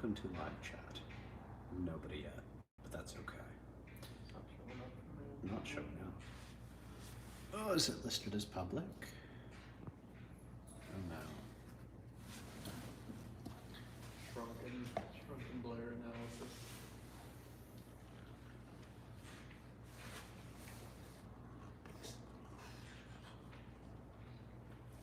Welcome to live chat. Nobody yet, but that's okay. Not showing up. Oh, is it listed as public? Oh no. Shrunken Blair analysis.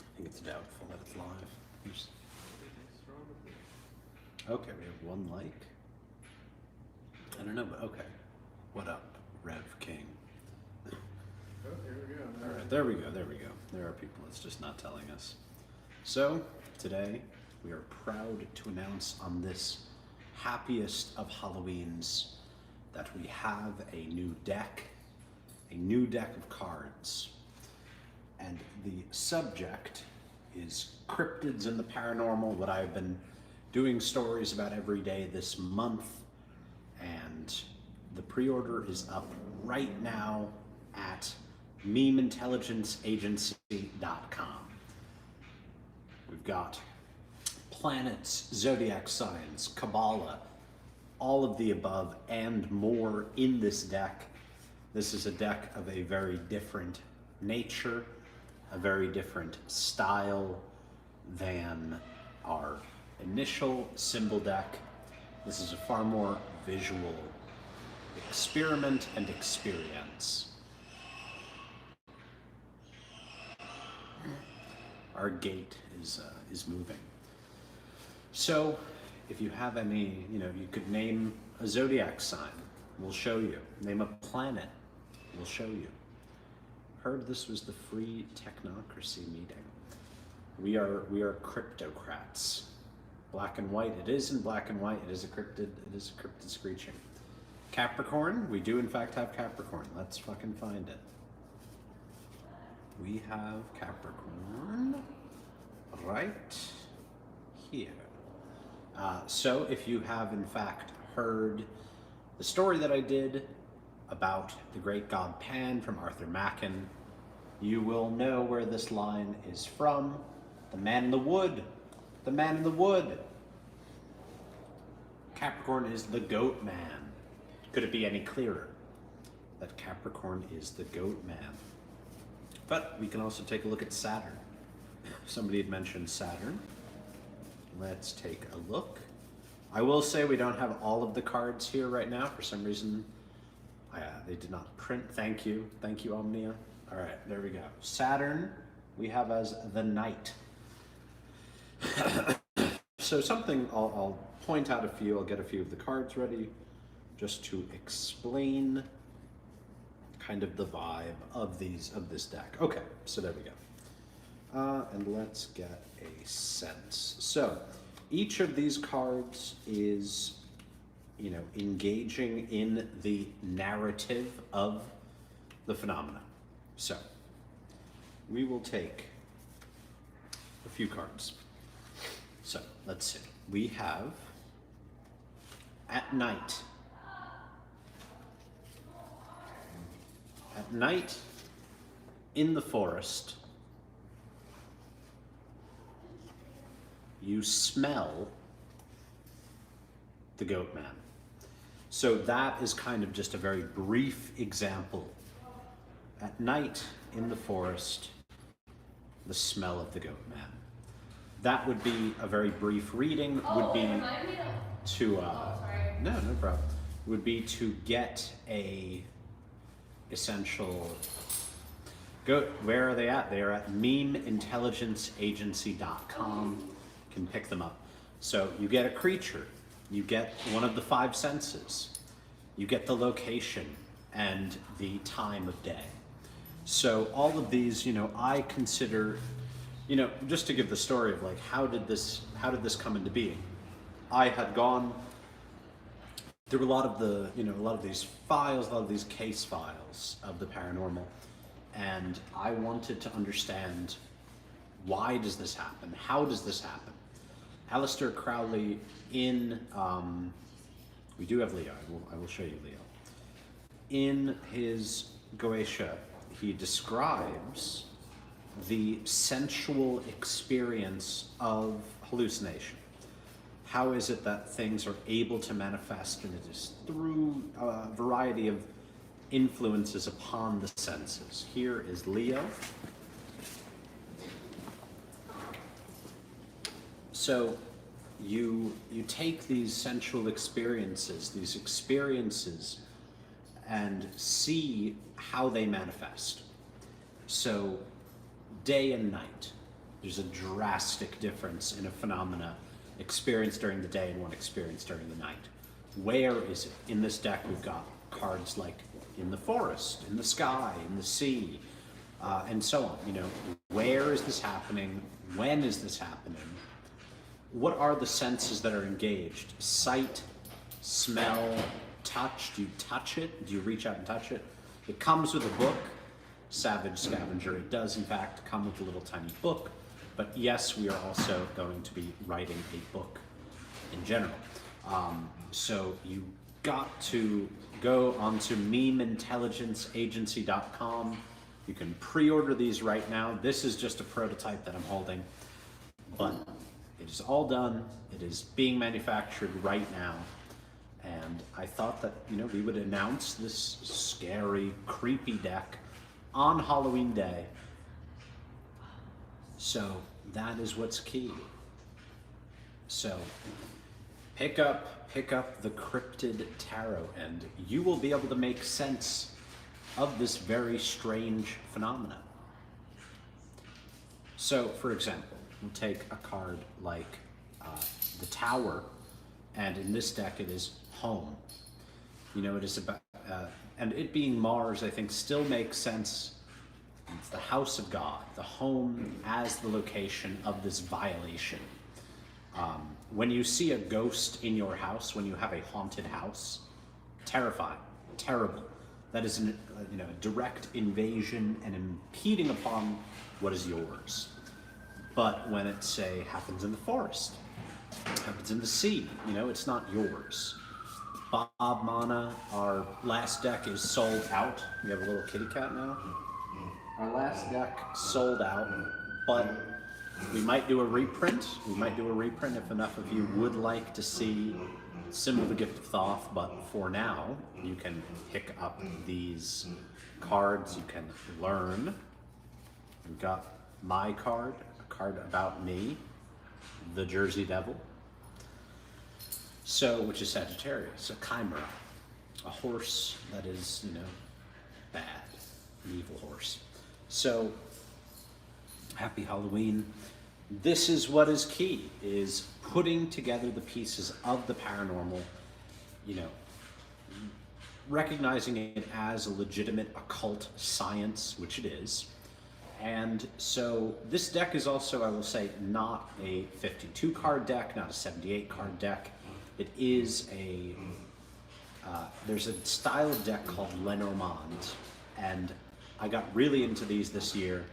I think it's doubtful that it's live. Okay, we have one like. I don't know, but okay. What up, Rev King? Oh, here we go. All right, there we go, there we go. There are people, it's just not telling us. So, today, we are proud to announce on this happiest of Halloweens that we have a new deck of cards. And the subject is cryptids and the paranormal, what I've been doing stories about every day this month. And the pre-order is up right now at MemeAnalysis.com. We've got planets, zodiac signs, Kabbalah, all of the above and more in this deck. This is a deck of a very different nature, a very different style than our initial symbol deck. This is a far more visual experiment and experience. Our gate is moving. So if you have any, you could name a zodiac sign, we'll show you. Name a planet, we'll show you. Heard this was the free technocracy meeting. We are cryptocrats. Black and white, it is in black and white, it is a cryptid screeching. Capricorn, we do in fact have Capricorn. Let's fucking find it. We have Capricorn right here. So if you have in fact heard the story that I did about the great god Pan from Arthur Machen, you will know where this line is from. The man in the wood. The man in the wood. Capricorn is the goat man. Could it be any clearer that Capricorn is the goat man? But we can also take a look at Saturn. Somebody had mentioned Saturn. Let's take a look. I will say we don't have all of the cards here right now. For some reason, they did not print. Thank you, Omnia. All right, there we go. Saturn, we have as the Knight. So something, I'll point out a few, I'll get a few of the cards ready just to explain kind of the vibe of this deck. Okay, so there we go. And let's get a sense. So each of these cards is, engaging in the narrative of the phenomena. So we will take a few cards. So let's see. We have at night. At night in the forest, you smell the goat man. So that is kind of just a very brief example. At night in the forest, the smell of the goat man. That would be a very brief reading, would be to, no problem, would be to get a essential, where are they at? They are at MemeAnalysis.com, can pick them up. So you get a creature, you get one of the 5 senses, you get the location and the time of day. So all of these, I consider, just to give the story of like, how did this come into being? I had gone through a lot of these files, a lot of these case files of the paranormal, and I wanted to understand, why does this happen? How does this happen? Aleister Crowley in, we do have Leo, I will show you Leo. In his Goetia, he describes the sensual experience of hallucination. How is it that things are able to manifest? And it is through a variety of influences upon the senses. Here is Leo. So you take these sensual experiences, and see how they manifest. So day and night, there's a drastic difference in a phenomena experienced during the day and one experienced during the night. Where is it? In this deck, we've got cards like in the forest, in the sky, in the sea, and so on. You know, where is this happening? When is this happening? What are the senses that are engaged? Sight, smell, touch. Do you touch it? Do you reach out and touch it? It comes with a book, Savage Scavenger. It does, in fact, come with a little tiny book. But yes, we are also going to be writing a book in general. So you got to go onto MemeIntelligenceAgency.com. You can pre-order these right now. This is just a prototype that I'm holding, but it is all done. It is being manufactured right now. And I thought that, you know, we would announce this scary, creepy deck on Halloween Day. So that is what's key. So pick up the Cryptid Tarot and you will be able to make sense of this very strange phenomena. So for example, we'll take a card like the Tower, and in this deck it is home. You know, it is about, and it being Mars, I think still makes sense. It's the house of God, the home as the location of this violation. When you see a ghost in your house, when you have a haunted house, terrifying, terrible. That is a direct invasion and impeding upon what is yours. But when it, say, happens in the forest, happens in the sea, you know, it's not yours. Bob Mana, our last deck is sold out. We have a little kitty cat now. Our last deck sold out, but we might do a reprint. We might do a reprint if enough of you would like to see Symbol of the Gift of Thoth, but for now, you can pick up these cards, you can learn. We've got my card, a card about me, the Jersey Devil. So, which is Sagittarius, a chimera, a horse that is, you know, bad, an evil horse. So, happy Halloween. This is what is key, is putting together the pieces of the paranormal, you know, recognizing it as a legitimate occult science, which it is. And so this deck is also, I will say, not a 52 card deck, not a 78 card deck. It is there's a style of deck called Lenormand, and I got really into these this year,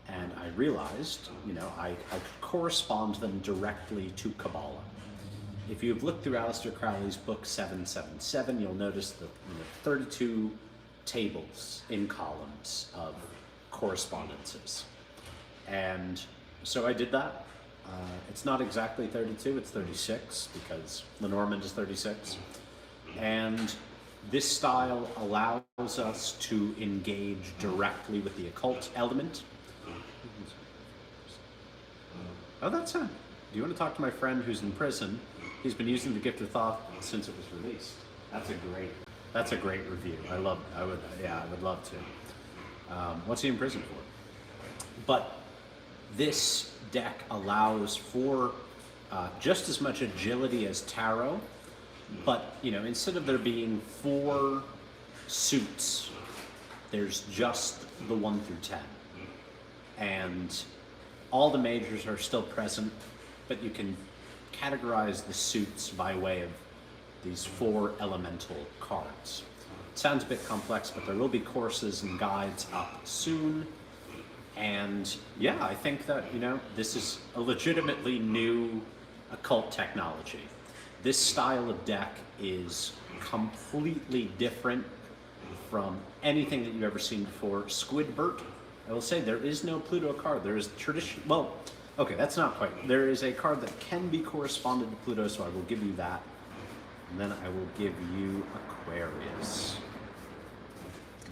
and I realized, you know, I could correspond them directly to Kabbalah. If you've looked through Aleister Crowley's book 777, you'll notice the 32 tables in columns of correspondences. And so I did that. It's not exactly 32, it's 36, because Lenormand is 36. And this style allows us to engage directly with the occult element. Oh, that's him. Do you want to talk to my friend who's in prison? He's been using the Gift of Thoth since it was released. That's a great review. I would love to. What's he in prison for? But this deck allows for just as much agility as tarot, but, you know, instead of there being 4 suits, there's just the 1 through 10. And all the majors are still present, but you can categorize the suits by way of these 4 elemental cards. It sounds a bit complex, but there will be courses and guides up soon. And yeah, I think that, you know, this is a legitimately new occult technology. This style of deck is completely different from anything that you've ever seen before. Squidbert, I will say there is no Pluto card. There is tradition. Well, Okay, that's not quite. There is a card that can be corresponded to Pluto, so I will give you that. And then I will give you Aquarius.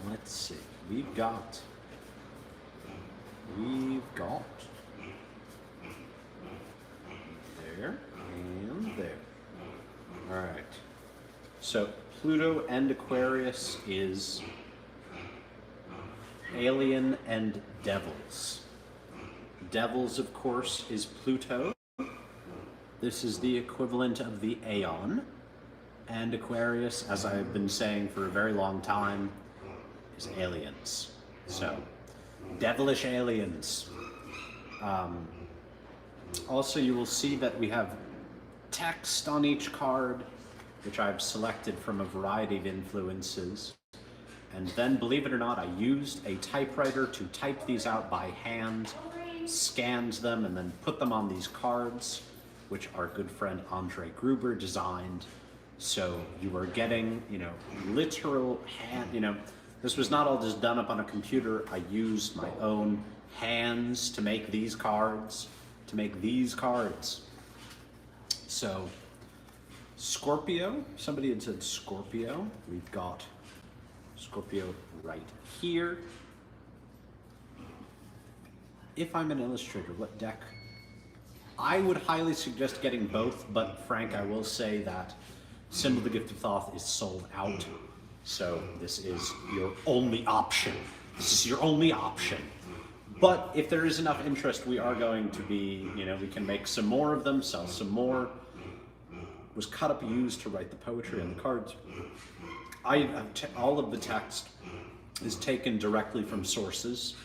Let's see. We've got there and there. All right. So Pluto and Aquarius is alien and devils. Devils, of course, is Pluto. This is the equivalent of the Aeon. And Aquarius, as I've been saying for a very long time, is aliens. So, devilish aliens. Also, you will see that we have text on each card, which I've selected from a variety of influences. And then, believe it or not, I used a typewriter to type these out by hand, scanned them, and then put them on these cards, which our good friend Andre Gruber designed. So you are getting, literal hand, this was not all just done up on a computer. I used my own hands to make these cards, So, Scorpio, somebody had said Scorpio. We've got Scorpio right here. If I'm an illustrator, what deck? I would highly suggest getting both, but Frank, I will say that Symbol of the Gift of Thoth is sold out. So this is your only option. But if there is enough interest, we are going to be, we can make some more of them, sell some more. Was cut up, used to write the poetry on the cards. All of the text is taken directly from sources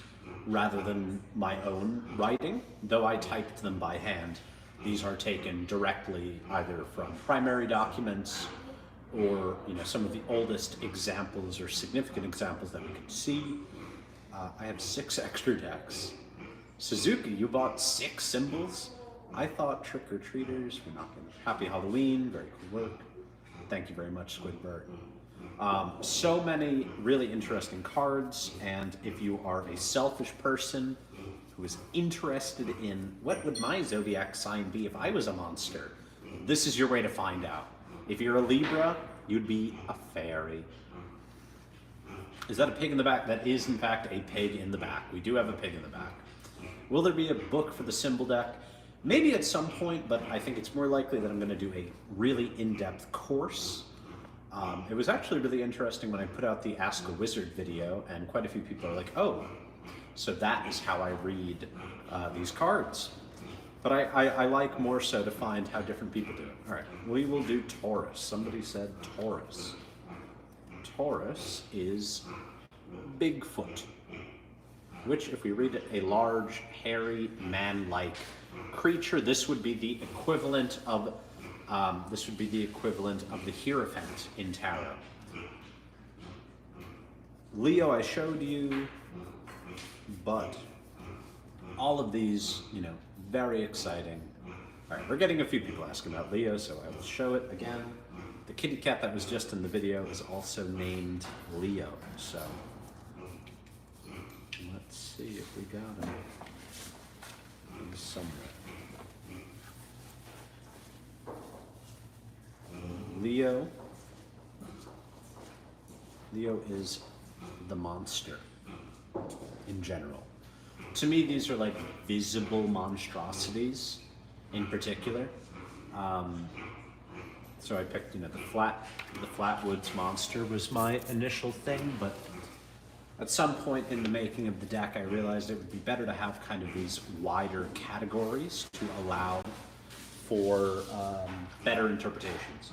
rather than my own writing, though I typed them by hand. These are taken directly either from primary documents or some of the oldest examples or significant examples that we can see. I have 6 extra decks. Suzuki, you bought 6 symbols? I thought trick-or-treaters were not going to. Happy Halloween, very cool work. Thank you very much, Squidbert. So many really interesting cards, and if you are a selfish person who is interested in what would my zodiac sign be if I was a monster, this is your way to find out. If you're a Libra, you'd be a fairy. Is that a pig in the back? That is, in fact, a pig in the back. We do have a pig in the back. Will there be a book for the symbol deck? Maybe at some point, but I think it's more likely that I'm going to do a really in-depth course. It was actually really interesting when I put out the Ask a Wizard video, and quite a few people are like, oh, so that is how I read these cards. But I like more so to find how different people do it. All right, we will do Taurus. Somebody said Taurus. Taurus is Bigfoot, which, if we read it, a large, hairy, man-like creature. This would be the equivalent of the Hierophant in tarot. Leo, I showed you, but all of these, very exciting. All right, we're getting a few people asking about Leo, so I will show it again. The kitty cat that was just in the video is also named Leo, so let's see if we got him somewhere. Leo is the monster in general. To me, these are like visible monstrosities in particular. So I picked, the Flatwoods monster was my initial thing, but at some point in the making of the deck, I realized it would be better to have kind of these wider categories to allow for better interpretations.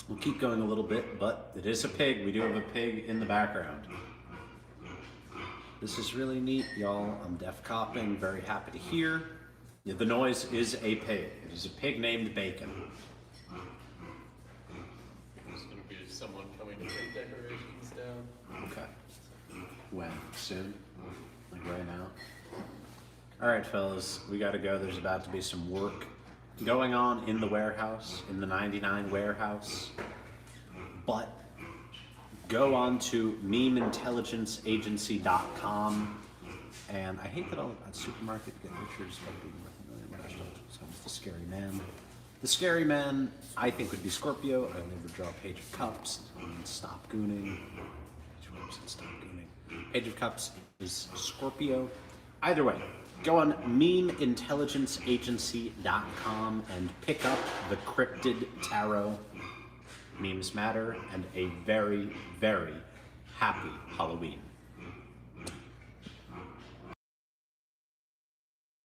We'll keep going a little bit, but it is a pig. We do have a pig in the background. This is really neat, y'all. I'm deaf copping, very happy to hear. Yeah, the noise is a pig. It is a pig named Bacon. There's going to be someone coming to take decorations down. Okay. When? Soon? Like right now? All right, fellas, we gotta go. There's about to be some work going on in the warehouse, in the 99 warehouse, but go on to MemeIntelligenceAgency.com, and I hate that I'll at supermarket get pictures of being worth $1 million. So it's the scary man. The scary man, I think, would be Scorpio. I never draw a Page of Cups. Stop gooning. Stop gooning. Page of Cups is Scorpio. Either way, go on MemeIntelligenceAgency.com and pick up the Cryptid Tarot. Memes matter, and a very, very happy Halloween.